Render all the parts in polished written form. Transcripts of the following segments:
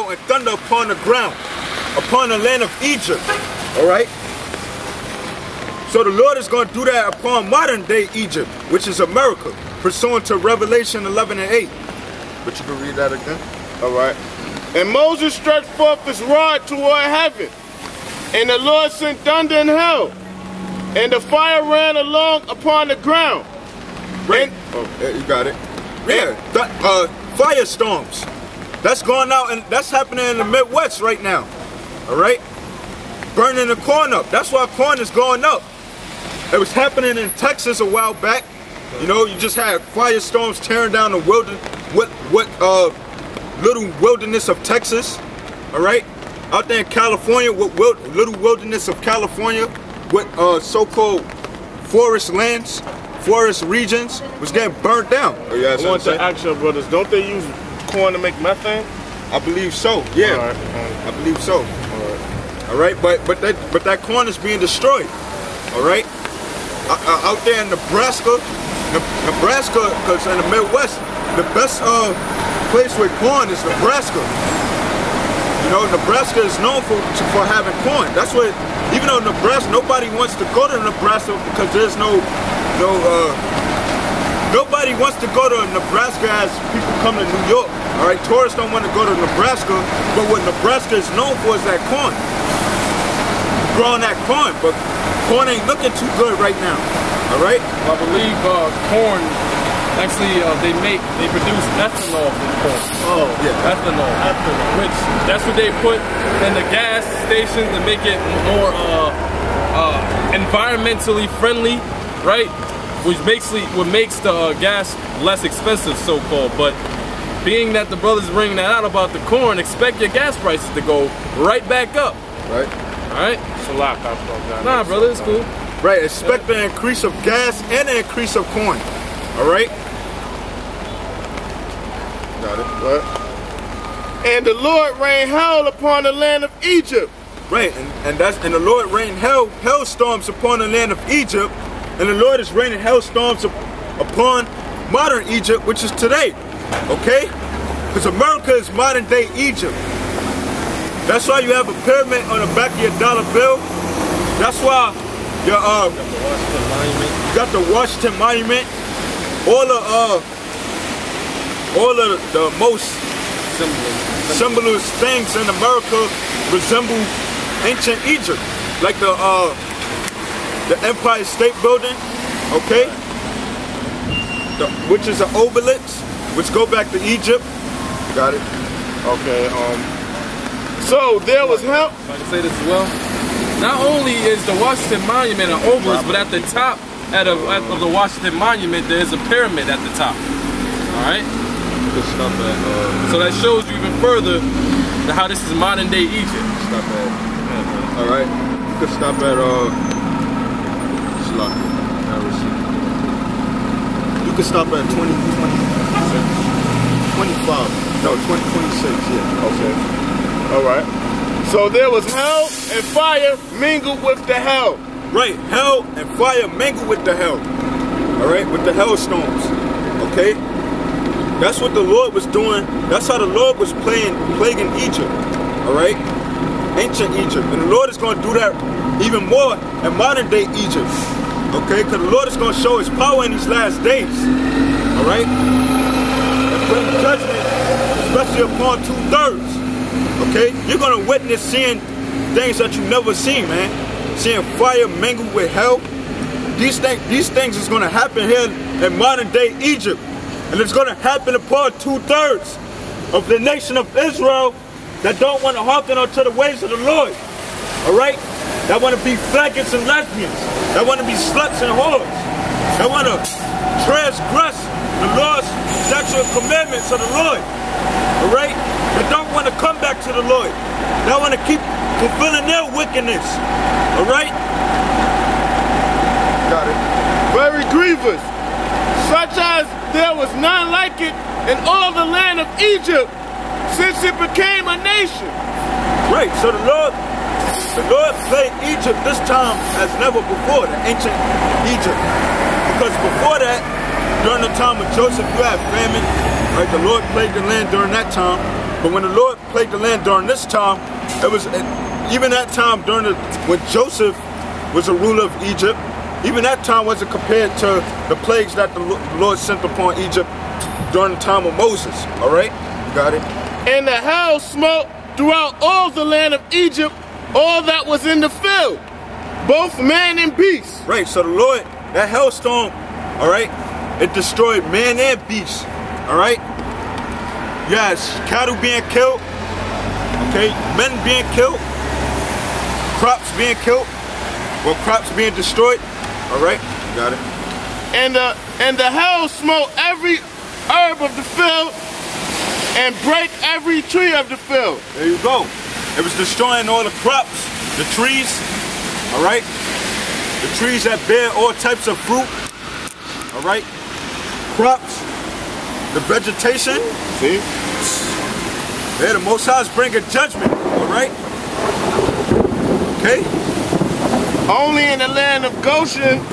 hail, and thunder upon the ground, upon the land of Egypt. All right? So the Lord is going to do that upon modern day Egypt, which is America, pursuant to Revelation 11 and 8. But you can read that again. All right. And Moses stretched forth his rod toward heaven, and the Lord sent thunder and hail, and the fire ran along upon the ground. Right. You got it. Yeah. Firestorms. That's going out, and that's happening in the Midwest right now. All right. Burning the corn up. That's why corn is going up. It was happening in Texas a while back. You know, you just had firestorms tearing down the little wilderness of Texas. All right. Out there in California, little wilderness of California, with so-called forest lands, forest regions, was getting burnt down. I want to ask you, brothers, don't they use corn to make methane? I believe so. Yeah, all right. I believe so. All right, but that corn is being destroyed. All right, out there in Nebraska, because in the Midwest, the best place with corn is Nebraska. You know, Nebraska is known for having corn. That's what, even though Nebraska, nobody wants to go to Nebraska because there's nobody wants to go to Nebraska as people come to New York. All right, tourists don't want to go to Nebraska, but what Nebraska is known for is that corn. Growing that corn, but corn ain't looking too good right now. All right. I believe corn. Actually, they produce ethanol from corn. Oh, yeah. Ethanol. Which, that's what they put in the gas stations to make it more environmentally friendly, right? What makes the gas less expensive, so-called. But being that the brothers bringing that out about the corn, expect your gas prices to go right back up. Right. All right? It's a lot, Nah, brother, it's cool. Right, expect the increase of gas and the increase of corn. All right? Got it. Right. And the Lord rained hail upon the land of Egypt. Right, and the Lord rained hailstorms upon the land of Egypt, and the Lord is raining hailstorms upon modern Egypt, which is today. Okay? Because America is modern day Egypt. That's why you have a pyramid on the back of your dollar bill. That's why you got the Washington Monument. All of the most symbolist things in America resemble ancient Egypt, like the Empire State Building, okay, which is an obelisk, which go back to Egypt. Got it. Okay. So there was help. If I can say this as well. Not only is the Washington Monument an obelisk, but at the top of the Washington Monument, there is a pyramid at the top. All right. So that shows you even further how this is modern day Egypt. Stop at. All right. You could stop at You could stop at 25. No, 2026. Yeah. Okay. All right. So there was hell and fire mingled with the hell. Right. Hell and fire mingled with the hell. All right. With the hailstones. Okay. That's what the Lord was doing. That's how the Lord was plaguing Egypt. All right. Ancient Egypt. And the Lord is going to do that even more in modern day Egypt. Okay. Because the Lord is going to show his power in these last days. All right. And bring judgment, especially upon 2/3. Okay, you're gonna witness seeing things that you never seen, man. Seeing fire mingled with hell. These things is gonna happen here in modern day Egypt, and it's gonna happen upon 2/3 of the nation of Israel that don't want to hearken unto the ways of the Lord. All right, that want to be faggots and lesbians, that want to be sluts and whores, that want to transgress the laws, statutes, and commandments of the Lord. All right. They don't want to come back to the Lord. They want to keep fulfilling their wickedness. All right? Got it. Very grievous, such as there was none like it in all the land of Egypt since it became a nation. Right. So the Lord played Egypt this time as never before, the ancient Egypt. Because before that, during the time of Joseph, you had famine. Right? The Lord plagued the land during that time. But when the Lord plagued the land during this time, it was even that time when Joseph was a ruler of Egypt, even that time wasn't compared to the plagues that the Lord sent upon Egypt during the time of Moses. All right, you got it. And the hail smote throughout all the land of Egypt, all that was in the field, both man and beast. Right. So the Lord, that hailstorm, all right, it destroyed man and beast. All right. Yes, cattle being killed, okay, men being killed, crops being killed, well, crops being destroyed. All right, got it. And the hail smote every herb of the field and break every tree of the field. There you go. It was destroying all the crops, the trees, all right, the trees that bear all types of fruit, all right, crops, the vegetation. See? Yeah, the Most High is bringing judgment, all right? Okay? Only in the land of Goshen.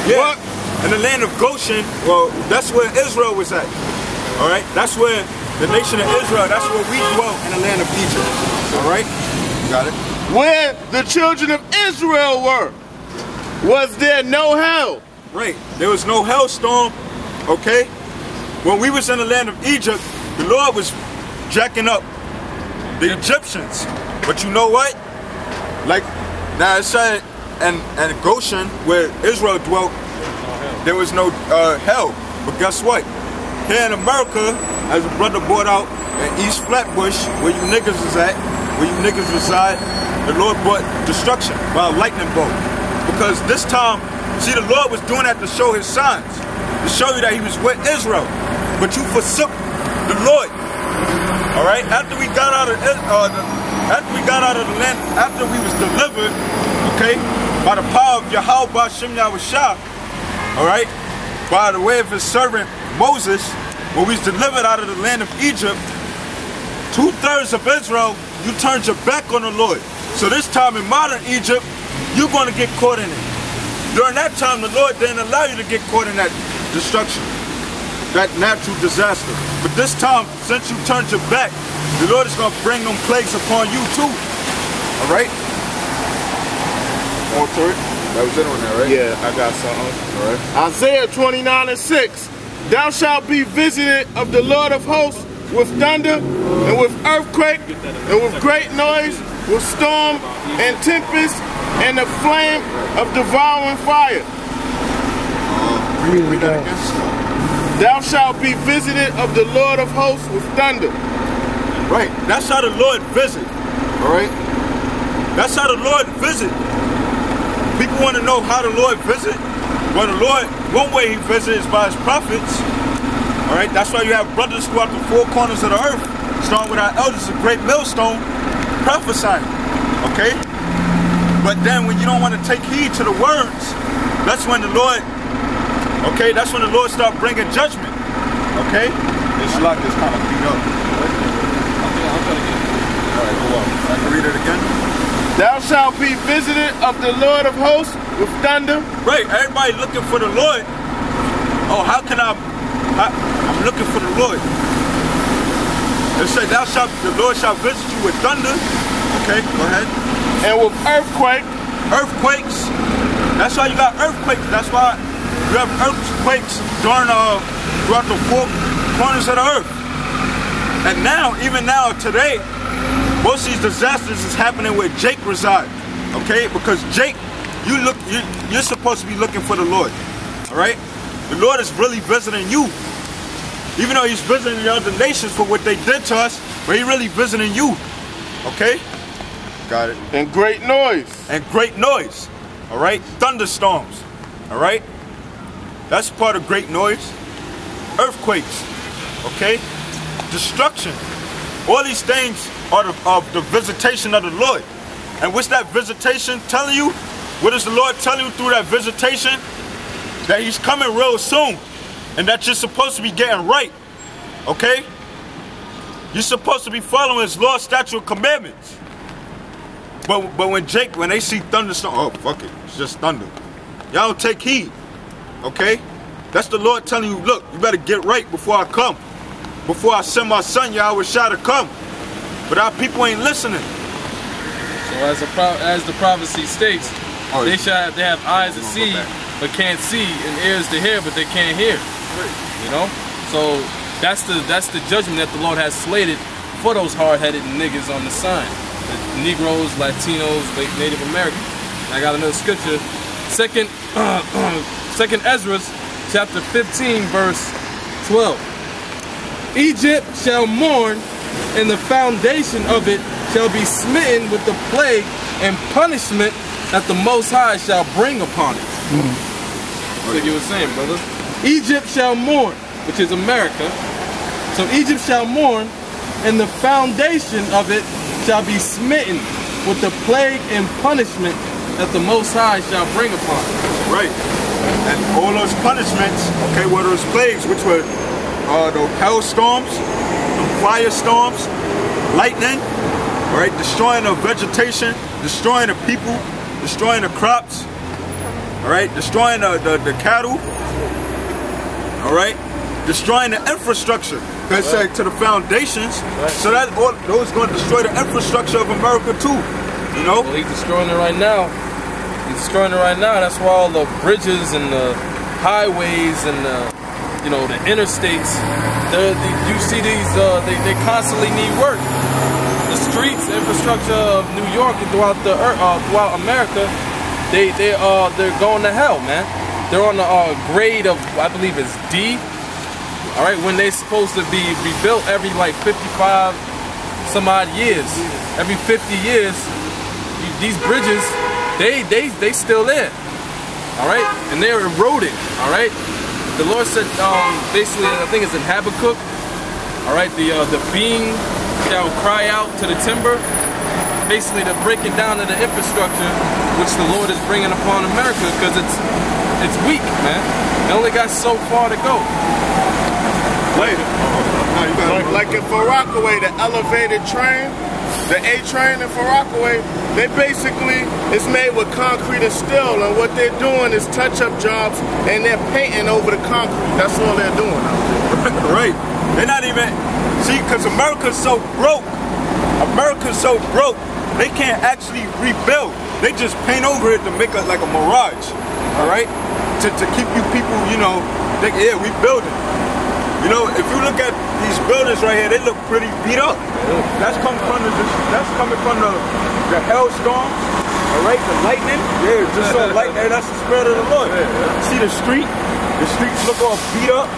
Yeah, What? in the land of Goshen, well, that's where Israel was at, all right? That's where the nation of Israel, that's where we dwell in the land of Egypt, all right? Got it? Where the children of Israel were, was there no hell? Right, there was no hailstorm, okay? When we was in the land of Egypt, the Lord was jacking up the Egyptians. But you know what? Like, now it said, and Goshen, where Israel dwelt, there was no hell. But guess what? Here in America, as a brother brought out in East Flatbush, where you niggas is at, where you niggas reside, the Lord brought destruction by a lightning bolt. Because this time, see, the Lord was doing that to show his signs, to show you that he was with Israel. But you forsook the Lord. All right. After we got out of the land, after we was delivered, okay, by the power of Yahweh Ba'Shem Yahushua, all right, by the way of his servant Moses, when we was delivered out of the land of Egypt, 2/3 of Israel, you turned your back on the Lord. So this time in modern Egypt, you're going to get caught in it. During that time, the Lord didn't allow you to get caught in that destruction, that natural disaster. But this time, since you turned your back, the Lord is going to bring them plagues upon you too. All right? More to it? That was it on there, right? Yeah, I got something. All right. Isaiah 29:6. Thou shalt be visited of the Lord of hosts with thunder and with earthquake and with great noise, with storm and tempest and the flame of devouring fire. Read that again. Thou shalt be visited of the Lord of hosts with thunder. Right. That's how the Lord visit. All right. That's how the Lord visit. People want to know how the Lord visit. Well, the Lord, one way he visits is by his prophets. All right. That's why you have brothers throughout the four corners of the earth, starting with our elders, a great millstone, prophesying. Okay. But then when you don't want to take heed to the words, that's when the Lord, okay, that's when the Lord start bringing judgment. Okay? This lock is kind of beat up. All right, go on. I can read it again. Thou shalt be visited of the Lord of hosts with thunder. Right, everybody looking for the Lord. Oh, how can I'm looking for the Lord. It said, the Lord shall visit you with thunder. Okay, go ahead. And with earthquake. Earthquakes. That's why you got earthquakes. That's why you have earthquakes throughout the four corners of the earth. And now, even now, today, most of these disasters is happening where Jake resides. Okay? Because Jake, you're supposed to be looking for the Lord. Alright? The Lord is really visiting you. Even though he's visiting the other nations for what they did to us, but he's really visiting you. Okay? Got it. And great noise. And great noise. Alright? Thunderstorms. Alright? That's part of great noise. Earthquakes. Okay? Destruction. All these things are of the visitation of the Lord. And what's that visitation telling you? What is the Lord telling you through that visitation? That he's coming real soon. And that you're supposed to be getting right. Okay? You're supposed to be following his law, statute, and commandments. But when they see thunderstorm, oh fuck it, it's just thunder. Y'all don't take heed. Okay? That's the Lord telling you, look, you better get right before I come. before I send my son Yahweh Shah to come. But our people ain't listening. So as the prophecy states, they have eyes to see but can't see, and ears to hear but they can't hear. You know? So that's the judgment that the Lord has slated for those hard-headed niggas on the sign. The Negroes, Latinos, Native Americans. And I got another scripture. Second Ezra chapter 15 verse 12. Egypt shall mourn, and the foundation of it shall be smitten with the plague and punishment that the Most High shall bring upon it. That's what you were saying, brother. Egypt shall mourn, which is America. So Egypt shall mourn, and the foundation of it shall be smitten with the plague and punishment that the Most High shall bring upon it. Right. And all those punishments, okay, were those plagues, which were the hailstorms, firestorms, lightning, right, destroying the vegetation, destroying the people, destroying the crops, all right, destroying the cattle, all right, destroying the infrastructure. They say to the foundations, so that those going to destroy the infrastructure of America too, you know. Well, he's destroying it right now. He's destroying it right now. That's why all the bridges and the highways and the, you know, the interstates, you see these, they constantly need work. The streets, infrastructure of New York and throughout the throughout America, they're going to hell, man. They're on the grade of, I believe it's D. All right, when they're supposed to be rebuilt every like 55 some odd years. Every 50 years, these bridges, they still there. All right, and they're eroding. All right. The Lord said, basically, I think it's in Habakkuk. All right, the beam shall cry out to the timber. Basically, they're breaking down to the infrastructure, which the Lord is bringing upon America, because it's weak, man. They only got so far to go. Like in Rockaway, the elevated train, the A train in Rockaway, they basically, it's made with concrete and steel, and what they're doing is touch-up jobs, and they're painting over the concrete. That's all they're doing. Right. They're not even, see, because America's so broke. America's so broke, they can't actually rebuild. They just paint over it to make it like a mirage, all right? To keep you people, you know, yeah, we building. You know, if you look at these buildings right here, they look pretty beat up. That's coming from the hailstorms, all right, the lightning. Yeah, just so lightning, that's the spirit of the Lord. See the streets look all beat up.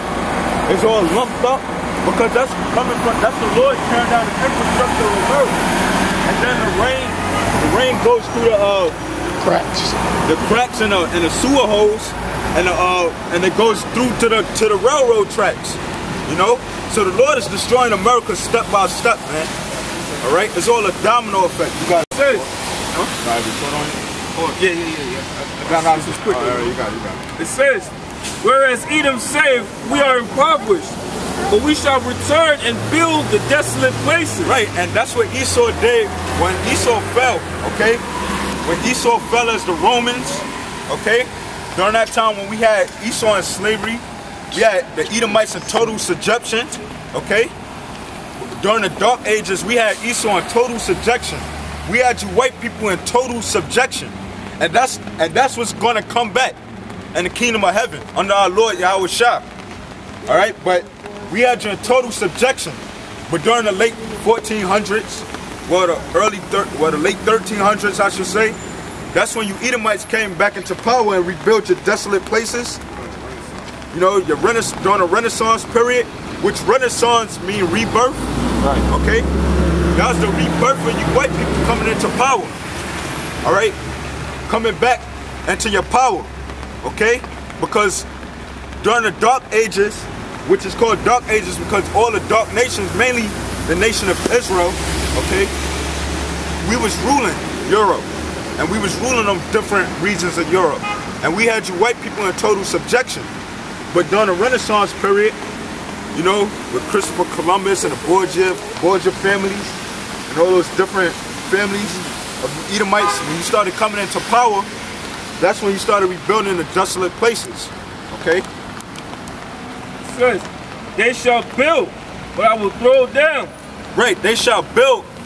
It's all lumped up because that's coming from, that's the Lord tearing down the infrastructure of the earth. And then the rain goes through the cracks in the sewer holes, and it goes through to the railroad tracks. You know, so the Lord is destroying America step by step, man. All right, it's all a domino effect. You got it. I got this quick. You got it. It says, whereas Edom said, we are impoverished, but we shall return and build the desolate places. Right, and that's what Esau did when Esau fell, okay? When Esau fell as the Romans, okay? During that time when we had Esau in slavery, we had the Edomites in total subjection, okay? During the Dark Ages, we had Esau in total subjection. We had you white people in total subjection. And that's what's gonna come back in the kingdom of heaven under our Lord Yahweh Shah. All right, but we had you in total subjection. But during the late 1400s, the late 1300s, I should say, that's when you Edomites came back into power and rebuilt your desolate places. You know, during the Renaissance period, which Renaissance mean rebirth. Right. Okay? That was the rebirth of you white people coming into power. All right? Coming back into your power. Okay? Because during the Dark Ages, which is called Dark Ages because all the dark nations, mainly the nation of Israel, okay, we was ruling Europe. And we was ruling them different regions of Europe. And we had you white people in total subjection. But during the Renaissance period, you know, with Christopher Columbus and the Borgia families, and all those different families of the Edomites, when you started coming into power, that's when you started rebuilding the desolate places, okay? It says, they shall build but I will throw down. Right, they shall build